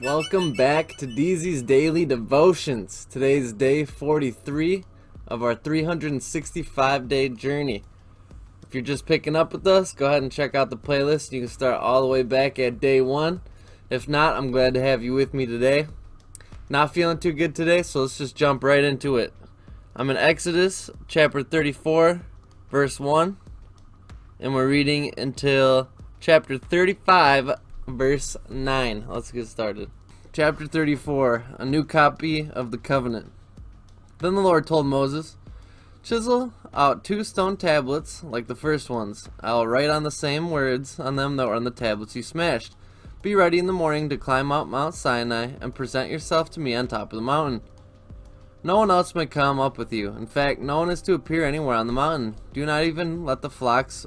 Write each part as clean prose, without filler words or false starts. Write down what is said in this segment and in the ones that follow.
Welcome back to DZ's Daily Devotions. Today's day 43 of our 365-day journey. If you're just picking up with us, go ahead and check out the playlist. You can start all the way back at day 1. If not, I'm glad to have you with me today. Not feeling too good today, so let's just jump right into it. I'm in Exodus chapter 34, verse 1, and we're reading until chapter 35, verse 9. Let's get started. Chapter 34, a new copy of the covenant. Then the Lord told Moses, "Chisel out 2 stone tablets like the first ones. I will write on the same words on them that were on the tablets you smashed. Be ready in the morning to climb out Mount Sinai and present yourself to me on top of the mountain. No one else may come up with you. In fact, no one is to appear anywhere on the mountain. Do not even let the flocks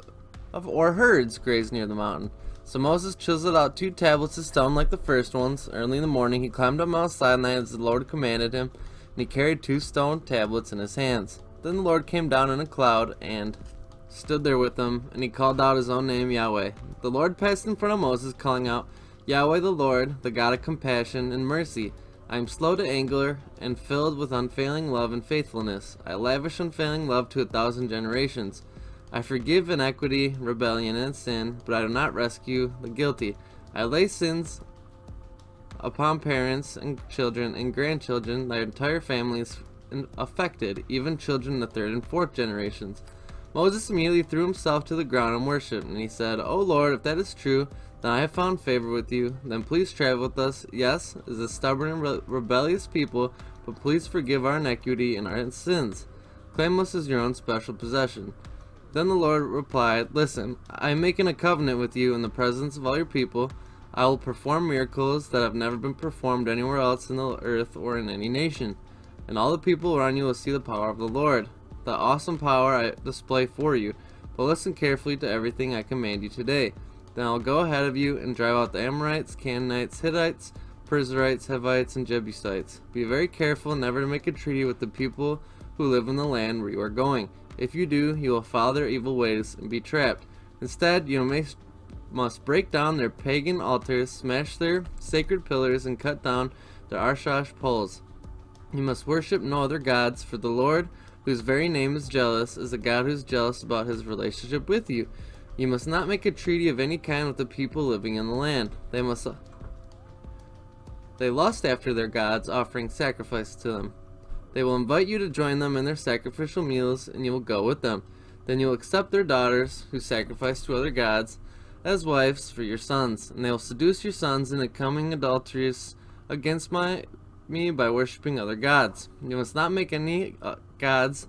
or herds graze near the mountain." So Moses chiseled out 2 tablets of stone like the first ones. Early in the morning he climbed up Mount Sinai as the Lord commanded him, and he carried 2 stone tablets in his hands. Then the Lord came down in a cloud and stood there with them, and he called out his own name, Yahweh. The Lord passed in front of Moses, calling out, "Yahweh the Lord, the God of compassion and mercy. I am slow to anger and filled with unfailing love and faithfulness. I lavish unfailing love to 1,000 generations. I forgive iniquity, rebellion, and sin, but I do not rescue the guilty. I lay sins upon parents and children and grandchildren. Their entire family is affected, even children in the 3rd and 4th generations." Moses immediately threw himself to the ground and worshipped, and he said, "O Lord, if that is true, then I have found favor with you. Then please travel with us. Yes, as a stubborn and rebellious people, but please forgive our iniquity and our sins. Claim us as your own special possession." Then the Lord replied, "Listen, I am making a covenant with you in the presence of all your people. I will perform miracles that have never been performed anywhere else in the earth or in any nation. And all the people around you will see the power of the Lord, the awesome power I display for you. But listen carefully to everything I command you today. Then I will go ahead of you and drive out the Amorites, Canaanites, Hittites, Perizzites, Hivites, and Jebusites. Be very careful never to make a treaty with the people who live in the land where you are going. If you do, you will follow their evil ways and be trapped. Instead, you must break down their pagan altars, smash their sacred pillars, and cut down their Arshash poles. You must worship no other gods, for the Lord, whose very name is jealous, is a God who is jealous about his relationship with you. You must not make a treaty of any kind with the people living in the land. They lust after their gods, offering sacrifice to them. They will invite you to join them in their sacrificial meals, and you will go with them. Then you will accept their daughters, who sacrifice to other gods, as wives for your sons, and they will seduce your sons into coming adulterous against me by worshiping other gods. You must not make any gods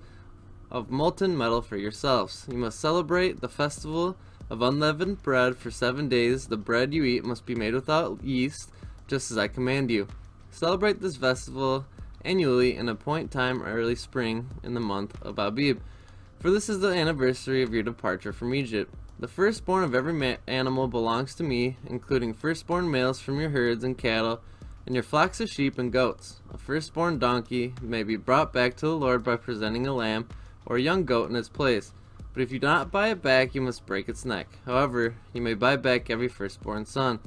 of molten metal for yourselves. You must celebrate the festival of unleavened bread for 7 days. The bread you eat must be made without yeast, just as I command you. Celebrate this festival annually and appoint time early spring in the month of Abib, for this is the anniversary of your departure from Egypt. The firstborn of every animal belongs to me, including firstborn males from your herds and cattle, and your flocks of sheep and goats. A firstborn donkey may be brought back to the Lord by presenting a lamb or a young goat in its place, but if you do not buy it back, you must break its neck. However, you may buy back every firstborn son.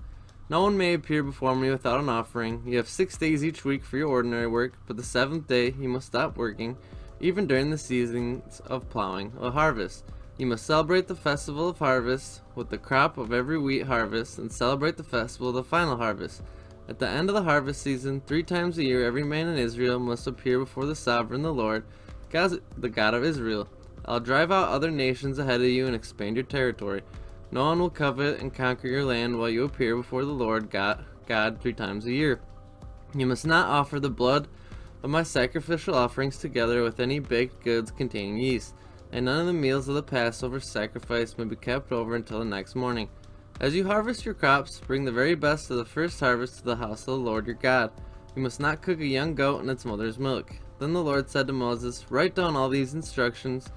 No one may appear before me without an offering. You have 6 days each week for your ordinary work, but the 7th day you must stop working, even during the seasons of plowing or harvest. You must celebrate the festival of harvest with the crop of every wheat harvest, and celebrate the festival of the final harvest. At the end of the harvest season, 3 times a year, every man in Israel must appear before the sovereign, the Lord, the God of Israel. I'll drive out other nations ahead of you and expand your territory. No one will covet and conquer your land while you appear before the Lord God 3 times a year. You must not offer the blood of my sacrificial offerings together with any baked goods containing yeast, and none of the meals of the Passover sacrifice may be kept over until the next morning. As you harvest your crops, bring the very best of the first harvest to the house of the Lord your God. You must not cook a young goat in its mother's milk. Then the Lord said to Moses, "Write down all these instructions.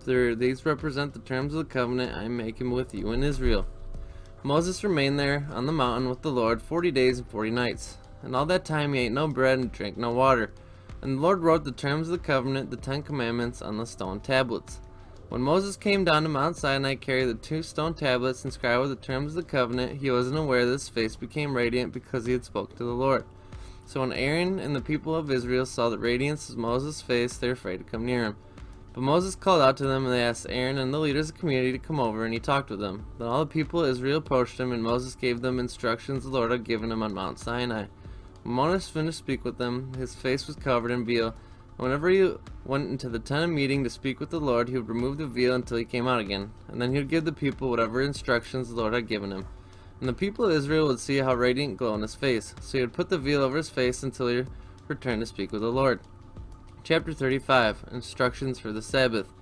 These represent the terms of the covenant I am making with you in Israel." Moses remained there on the mountain with the Lord 40 days and 40 nights, and all that time he ate no bread and drank no water. And the Lord wrote the terms of the covenant, the 10 commandments, on the stone tablets. When Moses came down to Mount Sinai, carrying the 2 stone tablets inscribed with the terms of the covenant, he wasn't aware that his face became radiant because he had spoken to the Lord. So when Aaron and the people of Israel saw the radiance of Moses' face, they were afraid to come near him. But Moses called out to them, and they asked Aaron and the leaders of the community to come over, and he talked with them. Then all the people of Israel approached him, and Moses gave them instructions the Lord had given him on Mount Sinai. When Moses finished to speak with them, his face was covered in veil. Whenever he went into the tent of meeting to speak with the Lord, he would remove the veil until he came out again, and then he would give the people whatever instructions the Lord had given him. And the people of Israel would see how radiant glow on his face, so he would put the veil over his face until he returned to speak with the Lord. Chapter 35, Instructions for the Sabbath.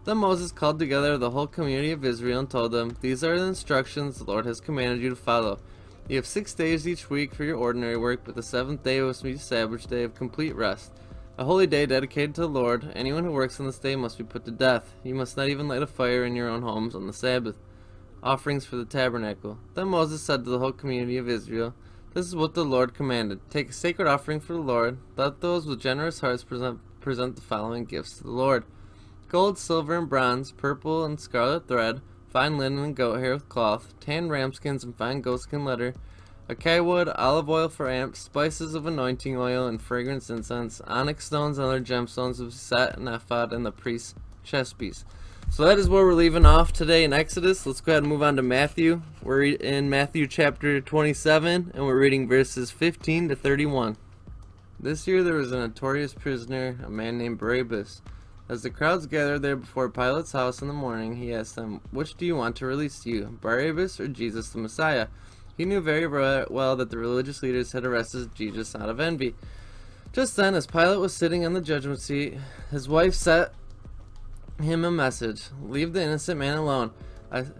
Then Moses called together the whole community of Israel and told them, "These are the instructions the Lord has commanded you to follow. You have 6 days each week for your ordinary work, but the 7th day must be a Sabbath day of complete rest, a holy day dedicated to the Lord. Anyone who works on this day must be put to death. You must not even light a fire in your own homes on the Sabbath." Offerings for the tabernacle. Then Moses said to the whole community of Israel, "This is what the Lord commanded. Take a sacred offering for the Lord. Let those with generous hearts present the following gifts to the Lord: gold, silver, and bronze, purple and scarlet thread, fine linen and goat hair with cloth, tan ramskins and fine goatskin leather, acacia wood, olive oil for lamps, spices of anointing oil and fragrance incense, onyx stones and other gemstones of set and ephod, and the priest's chest piece." So that is where we're leaving off today in Exodus. Let's go ahead and move on to Matthew. We're in Matthew chapter 27, and we're reading verses 15 to 31. This year there was a notorious prisoner, a man named Barabbas. As the crowds gathered there before Pilate's house in the morning, he asked them, "Which do you want to release to you, Barabbas or Jesus the Messiah?" He knew very well that the religious leaders had arrested Jesus out of envy. Just then, as Pilate was sitting on the judgment seat, his wife sent him a message: "Leave the innocent man alone.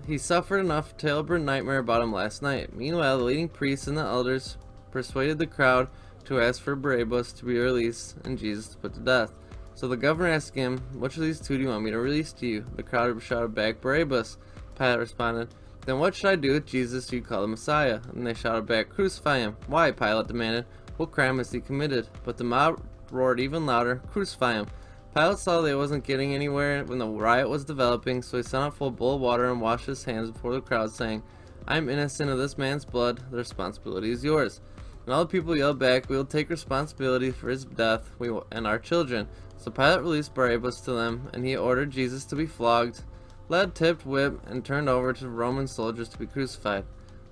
He suffered enough. A terrible nightmare about him last night." Meanwhile, the leading priests and the elders persuaded the crowd to ask for Barabbas to be released and Jesus to put to death. So the governor asked him, "Which of these 2 do you want me to release to you?" The crowd shouted back, "Barabbas." Pilate responded, "Then what should I do with Jesus who you call the Messiah?" And they shouted back, "Crucify him." "Why?" Pilate demanded. "What crime has he committed?" But the mob roared even louder, "Crucify him." Pilate saw they wasn't getting anywhere when the riot was developing, so he sent out a full bowl of water and washed his hands before the crowd, saying, "I am innocent of this man's blood. The responsibility is yours." And all the people yelled back, "We will take responsibility for his death, and our children." So Pilate released Barabbas to them, and he ordered Jesus to be flogged, led, tipped, whipped, and turned over to Roman soldiers to be crucified.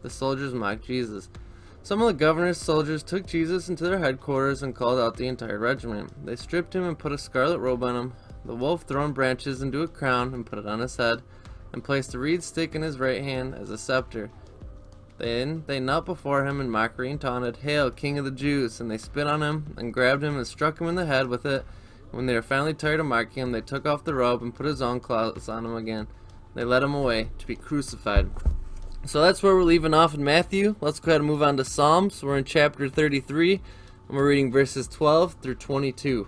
The soldiers mocked Jesus. Some of the governor's soldiers took Jesus into their headquarters and called out the entire regiment. They stripped him and put a scarlet robe on him, the wolf-thrown branches into a crown and put it on his head, and placed a reed stick in his right hand as a scepter. Then they knelt before him in mockery and taunted, "Hail, King of the Jews!" And they spit on him and grabbed him and struck him in the head with it. When they were finally tired of mocking him, they took off the robe and put his own clothes on him again. They led him away to be crucified. So that's where we're leaving off in Matthew. Let's go ahead and move on to Psalms. We're in chapter 33, and we're reading verses 12 through 22.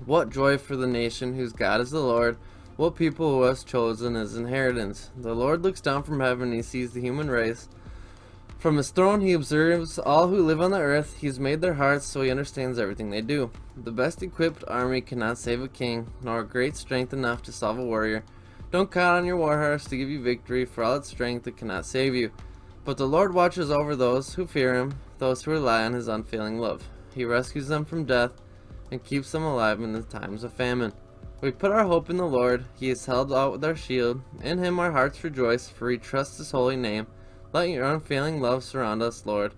What joy for the nation whose God is the Lord, what people who has chosen his inheritance. The Lord looks down from heaven and he sees the human race. From his throne he observes all who live on the earth. He's made their hearts so he understands everything they do. The best equipped army cannot save a king, nor great strength enough to solve a warrior. Don't count on your war horse to give you victory, for all its strength it cannot save you. But the Lord watches over those who fear him, those who rely on his unfailing love. He rescues them from death and keeps them alive in the times of famine. We put our hope in the Lord. He is held out with our shield. In him our hearts rejoice, for we trust his holy name. Let your unfailing love surround us, Lord,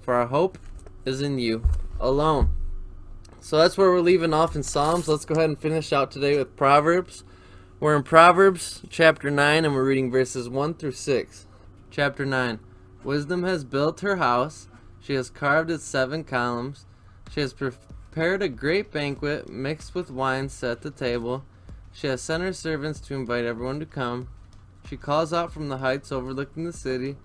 for our hope is in you alone. So that's where we're leaving off in Psalms. Let's go ahead and finish out today with Proverbs. We're in Proverbs chapter 9, and we're reading verses 1 through 6. Chapter 9. Wisdom has built her house. She has carved its 7 columns. She has prepared a great banquet, mixed with wine set the table. She has sent her servants to invite everyone to come. She calls out from the heights overlooking the city.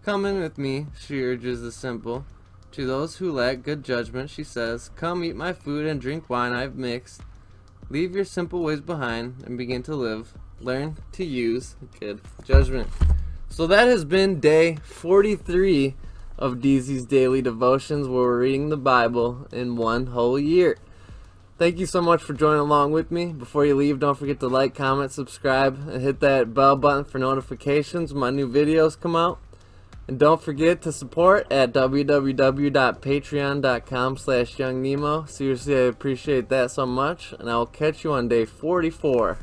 "Come in with me," she urges the simple. To those who lack good judgment, she says, "Come eat my food and drink wine I've mixed. Leave your simple ways behind and begin to live. Learn to use good judgment." So that has been day 43 of DZ's Daily Devotions, where we're reading the Bible in one whole year. Thank you so much for joining along with me. Before you leave, don't forget to like, comment, subscribe, and hit that bell button for notifications when my new videos come out. And don't forget to support at www.patreon.com/YoungNemo. Seriously, I appreciate that so much, and I will catch you on day 44.